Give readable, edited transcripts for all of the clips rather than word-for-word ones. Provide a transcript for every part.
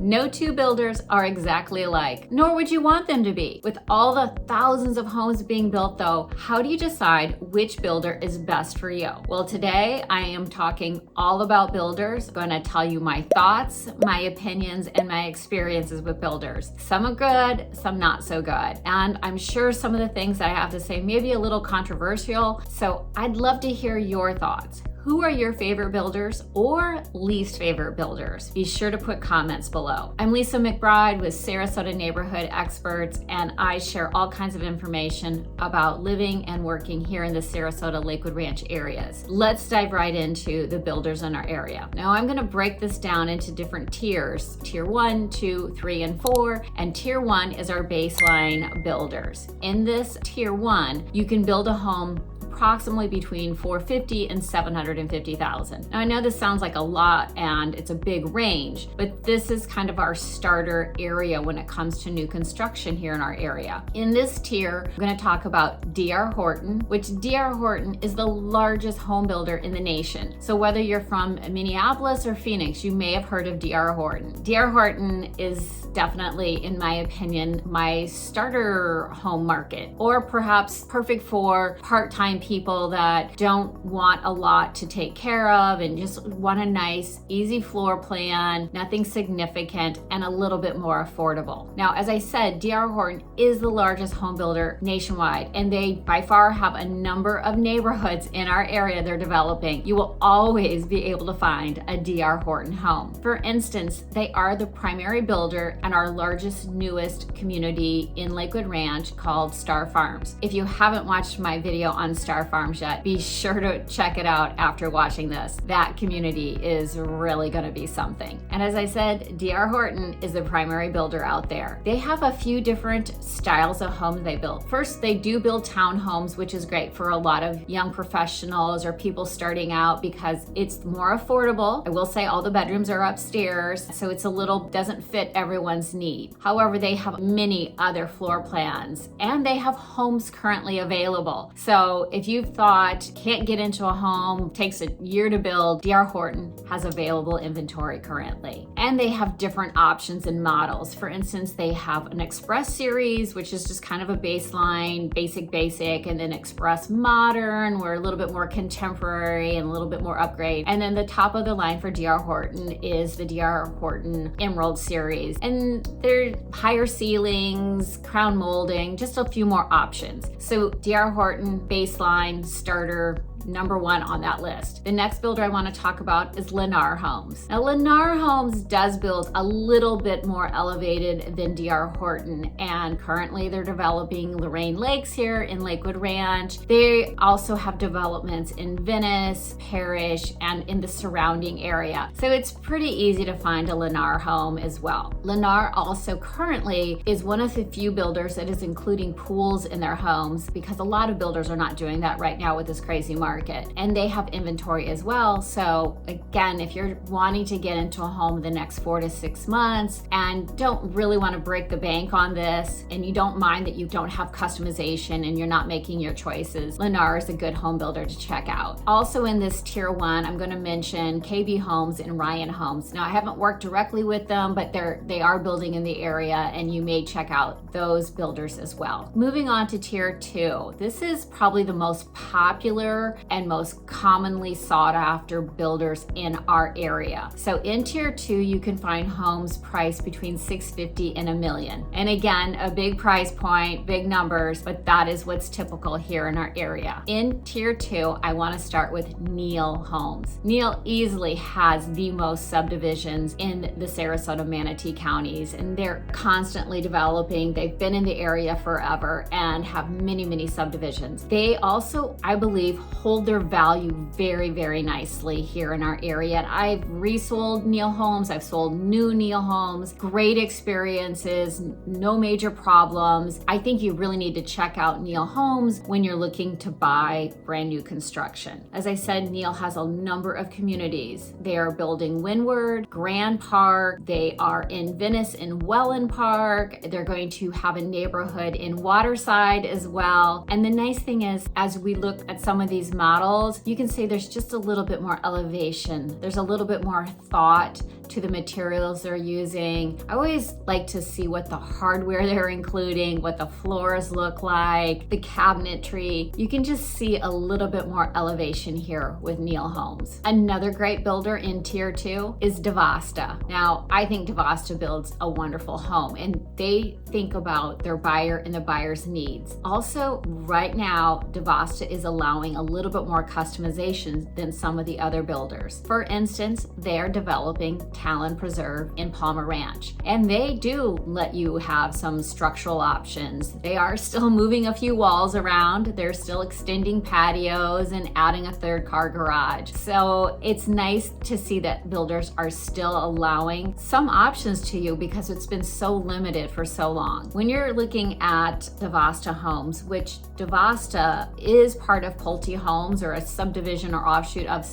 No two builders are exactly alike, nor would you want them to be. With all the thousands of homes being built though, how do you decide which builder is best for you? Well, today I am talking all about builders. I'm going to tell you my thoughts, my opinions, and my experiences with builders. Some are good, some not so good. And I'm sure some of the things that I have to say may be a little controversial, so I'd love to hear your thoughts. Who are your favorite builders or least favorite builders? Be sure to put comments below. I'm Lisa McBride with Sarasota Neighborhood Experts, and I share all kinds of information about living and working here in the Sarasota Lakewood Ranch areas. Let's dive right into the builders in our area. Now I'm going to break this down into different tiers. Tier 1, 2, 3, and 4, and Tier 1 is our baseline builders. In this Tier 1, you can build a home approximately between $450,000 and $750,000. Now I know this sounds like a lot and it's a big range, but this is kind of our starter area when it comes to new construction here in our area. In this tier, I'm going to talk about D.R. Horton, which D.R. Horton is the largest home builder in the nation. So whether you're from Minneapolis or Phoenix, you may have heard of D.R. Horton. D.R. Horton is definitely, in my opinion, my starter home market, or perhaps perfect for part-time people that don't want a lot to take care of and just want a nice, easy floor plan, nothing significant, and a little bit more affordable. Now, as I said, D.R. Horton is the largest home builder nationwide, and they by far have a number of neighborhoods in our area they're developing. You will always be able to find a D.R. Horton home. For instance, they are the primary builder and our largest, newest community in Lakewood Ranch called Star Farms. If you haven't watched my video on Star Farms yet, be sure to check it out after watching this. That community is really going to be something. And as I said, D.R. Horton is the primary builder out there. They have a few different styles of homes they build. First, they do build townhomes, which is great for a lot of young professionals or people starting out because it's more affordable. I will say all the bedrooms are upstairs, so it's doesn't fit everyone's need. However, they have many other floor plans and they have homes currently available. So if you've thought can't get into a home, takes a year to build, D.R. Horton has available inventory currently. And they have different options and models. For instance, they have an Express series, which is just kind of a baseline, basic, and then Express Modern, we're a little bit more contemporary and a little bit more upgrade. And then the top of the line for D.R. Horton is the D.R. Horton Emerald series. And they're higher ceilings, crown molding, just a few more options. So D.R. Horton, baseline, starter, number one on that list. The next builder I want to talk about is Lennar Homes. Now, Lennar Homes does build a little bit more elevated than D.R. Horton, and currently they're developing Lorraine Lakes here in Lakewood Ranch. They also have developments in Venice, Parrish, and in the surrounding area. So it's pretty easy to find a Lennar home as well. Lennar also currently is one of the few builders that is including pools in their homes because a lot of builders are not doing that right now with this crazy market. And they have inventory as well. So again, if you're wanting to get into a home the next 4 to 6 months and don't really want to break the bank on this, and you don't mind that you don't have customization and you're not making your choices, Lennar is a good home builder to check out. Also in this tier 1, I'm going to mention KB Homes and Ryan Homes. Now I haven't worked directly with them, but they are building in the area and you may check out those builders as well. Moving on to tier 2. This is probably the most popular and most commonly sought after builders in our area. So in tier 2, you can find homes priced between $650,000 and $1 million. And again, a big price point, big numbers, but that is what's typical here in our area. In tier 2, I want to start with Neil Homes. Neil easily has the most subdivisions in the Sarasota Manatee counties, and they're constantly developing. They've been in the area forever and have many subdivisions. They also, I believe, hold their value very nicely here in our area. And I've resold Neil Homes, I've sold new Neil Homes, great experiences, no major problems. I think you really need to check out Neil Homes when you're looking to buy brand new construction. As I said, Neil has a number of communities. They are building Windward, Grand Park, they are in Venice in Welland Park, they're going to have a neighborhood in Waterside as well. And the nice thing is, as we look at some of these models, you can see there's just a little bit more elevation. There's a little bit more thought to the materials they're using. I always like to see what the hardware they're including, what the floors look like, the cabinetry. You can just see a little bit more elevation here with Neil Homes. Another great builder in tier 2 is DeVosta. Now, I think DeVosta builds a wonderful home, and they think about their buyer and the buyer's needs. Also, right now, DeVosta is allowing a little bit more customization than some of the other builders. For instance, they are developing Talon Preserve in Palmer Ranch, and they do let you have some structural options. They are still moving a few walls around. They're still extending patios and adding a third car garage. So it's nice to see that builders are still allowing some options to you because it's been so limited for so long. When you're looking at DeVosta Homes, which DeVosta is part of Pulte Homes or a subdivision or offshoot of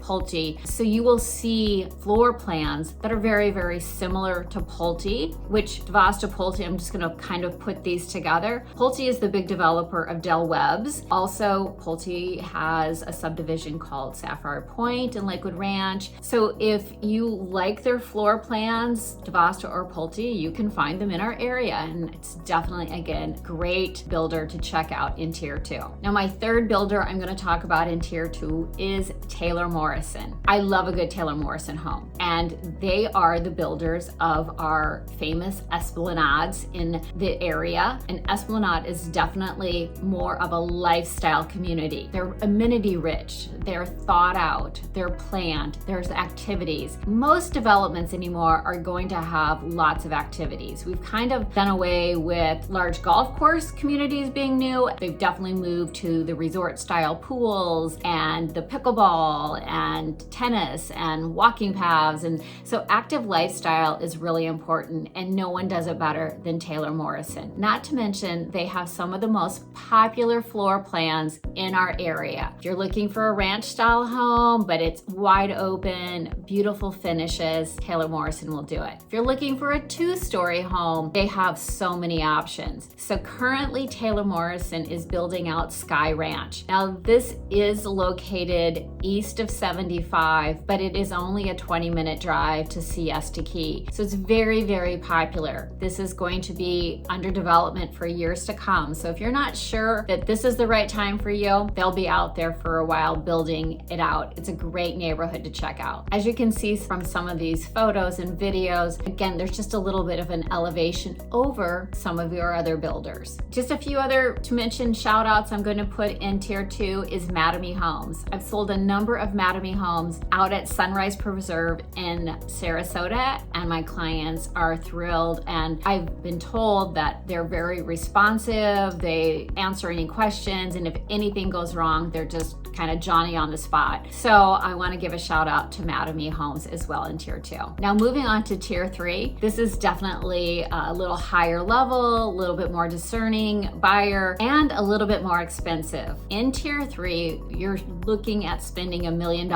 Pulte, so you will see floor plans that are very, very similar to Pulte, which DeVosta Pulte, I'm just going to kind of put these together. Pulte is the big developer of Del Webb's. Also, Pulte has a subdivision called Sapphire Point in Lakewood Ranch. So if you like their floor plans, DeVosta or Pulte, you can find them in our area. And it's definitely, again, great builder to check out in tier 2. Now, my third builder I'm going to talk about in tier 2 is Taylor Morrison. I love a good Taylor Morrison home, and they are the builders of our famous Esplanades in the area. And Esplanade is definitely more of a lifestyle community. They're amenity rich, they're thought out, they're planned, there's activities. Most developments anymore are going to have lots of activities. We've kind of done away with large golf course communities being new. They've definitely moved to the resort style pools and the pickleball and tennis and walking paths. And so active lifestyle is really important, and no one does it better than Taylor Morrison. Not to mention, they have some of the most popular floor plans in our area. If you're looking for a ranch style home, but it's wide open, beautiful finishes, Taylor Morrison will do it. If you're looking for a 2-story home, they have so many options. So currently, Taylor Morrison is building out Sky Ranch. Now, this is located east of 75, but it is only a 20-minute drive to Siesta Key. So it's very, very popular. This is going to be under development for years to come. So if you're not sure that this is the right time for you, they'll be out there for a while building it out. It's a great neighborhood to check out. As you can see from some of these photos and videos, again, there's just a little bit of an elevation over some of your other builders. Just a few other to mention shout outs I'm going to put in tier 2 is Mattamy Homes. I've sold a number of Mattamy homes out at Sunrise Preserve in Sarasota, and my clients are thrilled, and I've been told that they're very responsive, they answer any questions, and if anything goes wrong, they're just kind of Johnny on the spot. So I want to give a shout out to Mattamy Homes as well in tier 2. Now moving on to tier 3, this is definitely a little higher level, a little bit more discerning buyer, and a little bit more expensive. In tier 3, you're looking at spending $1 million to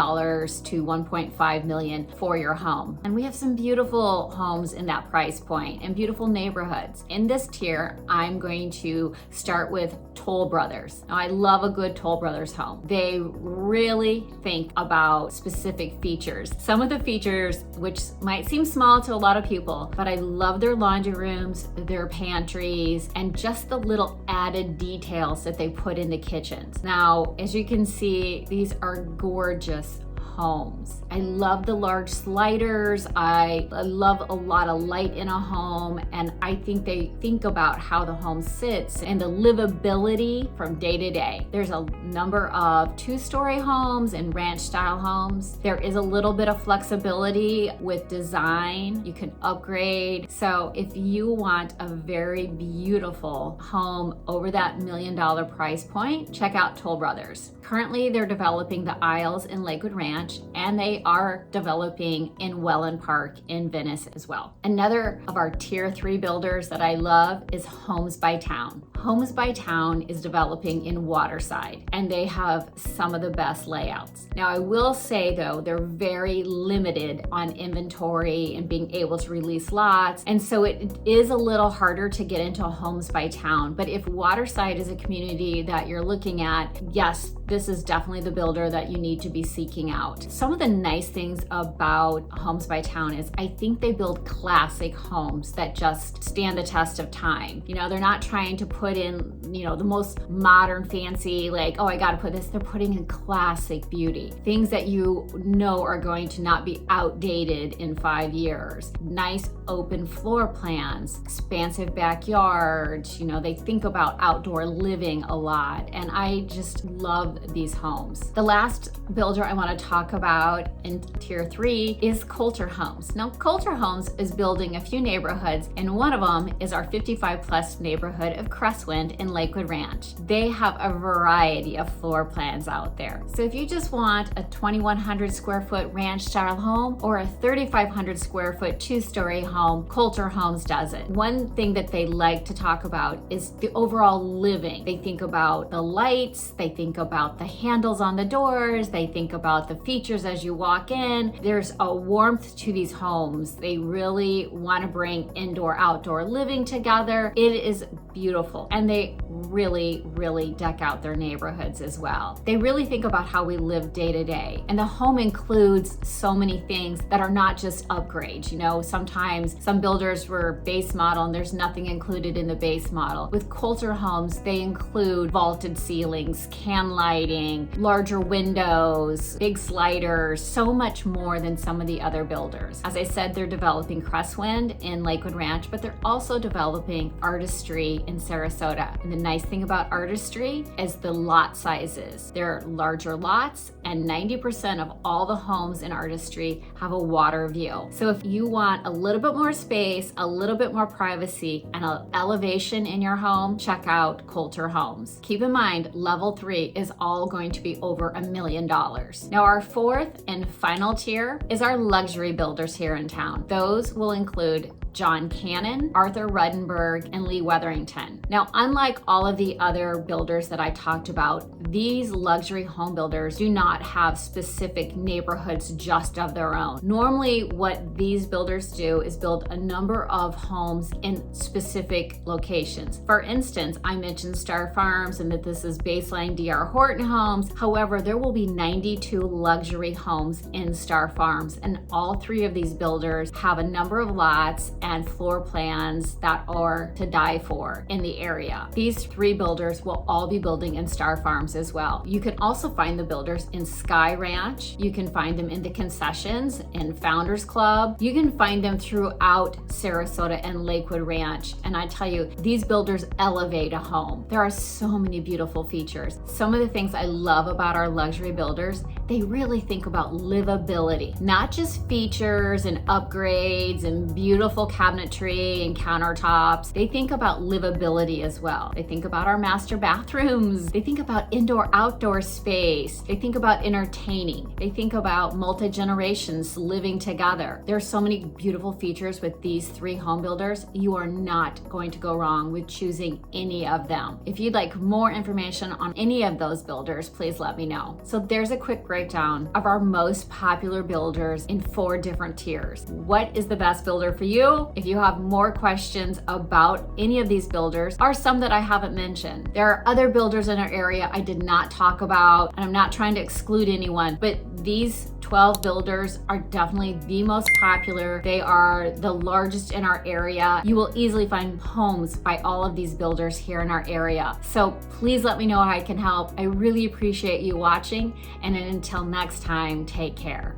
$1.5 million for your home. And we have some beautiful homes in that price point and beautiful neighborhoods. In this tier, I'm going to start with Toll Brothers. Now, I love a good Toll Brothers home. They really think about specific features. Some of the features, which might seem small to a lot of people, but I love their laundry rooms, their pantries, and just the little added details that they put in the kitchens. Now, as you can see, these are gorgeous homes. I love the large sliders. I love a lot of light in a home, and I think they think about how the home sits and the livability from day to day. There's a number of 2-story homes and ranch style homes. There is a little bit of flexibility with design. You can upgrade. So if you want a very beautiful home over that $1 million price point, check out Toll Brothers. Currently, they're developing the Isles in Lakewood Ranch, and they are developing in Welland Park in Venice as well. Another of our tier 3 builders that I love is Homes by Town. Homes by Town is developing in Waterside, and they have some of the best layouts. Now, I will say though, they're very limited on inventory and being able to release lots. And so it is a little harder to get into Homes by Town. But if Waterside is a community that you're looking at, yes, this is definitely the builder that you need to be seeking out. Some of the nice things about Homes by Town is I think they build classic homes that just stand the test of time. You know, they're not trying to put in, you know, the most modern fancy, like, oh, I got to put this. They're putting in classic beauty, things that you know are going to not be outdated in 5 years. Nice open floor plans, expansive backyards. You know, they think about outdoor living a lot. And I just love these homes. The last builder I want to talk about in Tier 3 is Coulter Homes. Now, Coulter Homes is building a few neighborhoods, and one of them is our 55 plus neighborhood of Crestwind in Lakewood Ranch. They have a variety of floor plans out there. So if you just want a 2,100 square foot ranch style home or a 3,500 square foot 2-story home, Coulter Homes does it. One thing that they like to talk about is the overall living. They think about the lights, they think about the handles on the doors, they think about the features as you walk in. There's a warmth to these homes. They really want to bring indoor outdoor living together. It is beautiful, and they really deck out their neighborhoods as well. They really think about how we live day to day, and the home includes so many things that are not just upgrades. You know, sometimes some builders were base model and there's nothing included in the base model. With Coulter Homes, they include vaulted ceilings, can lighting, larger windows, big sliders, so much more than some of the other builders. As I said, they're developing Crestwind in Lakewood Ranch, but they're also developing Artistry in Sarasota. And the nice thing about Artistry is the lot sizes. They're larger lots, and 90% of all the homes in Artistry have a water view. So if you want a little bit more space, a little bit more privacy, and an elevation in your home, check out Coulter Homes. Keep in mind, level 3 is all going to be over $1 million. Now, our fourth and final tier is our luxury builders here in town. Those will include John Cannon, Arthur Ruddenberg, and Lee Weatherington. Now, unlike all of the other builders that I talked about, these luxury home builders do not have specific neighborhoods just of their own. Normally, what these builders do is build a number of homes in specific locations. For instance, I mentioned Star Farms and that this is baseline D.R. Horton homes. However, there will be 92 luxury homes in Star Farms, and all 3 of these builders have a number of lots and floor plans that are to die for in the area. These 3 builders will all be building in Star Farms as well. You can also find the builders in Sky Ranch. You can find them in the concessions, in Founders Club. You can find them throughout Sarasota and Lakewood Ranch. And I tell you, these builders elevate a home. There are so many beautiful features. Some of the things I love about our luxury builders, they really think about livability, not just features and upgrades and beautiful cabinetry and countertops. They think about livability as well. They think about our master bathrooms. They think about indoor-outdoor space. They think about entertaining. They think about multi-generations living together. There are so many beautiful features with these 3 home builders. You are not going to go wrong with choosing any of them. If you'd like more information on any of those builders, please let me know. So there's a quick breakdown of our most popular builders in 4 different tiers. What is the best builder for you? If you have more questions about any of these builders or some that I haven't mentioned, there are other builders in our area I did not talk about, and I'm not trying to exclude anyone, but these 12 builders are definitely the most popular. They are the largest in our area. You will easily find homes by all of these builders here in our area. So please let me know how I can help. I really appreciate you watching, and until next time, take care.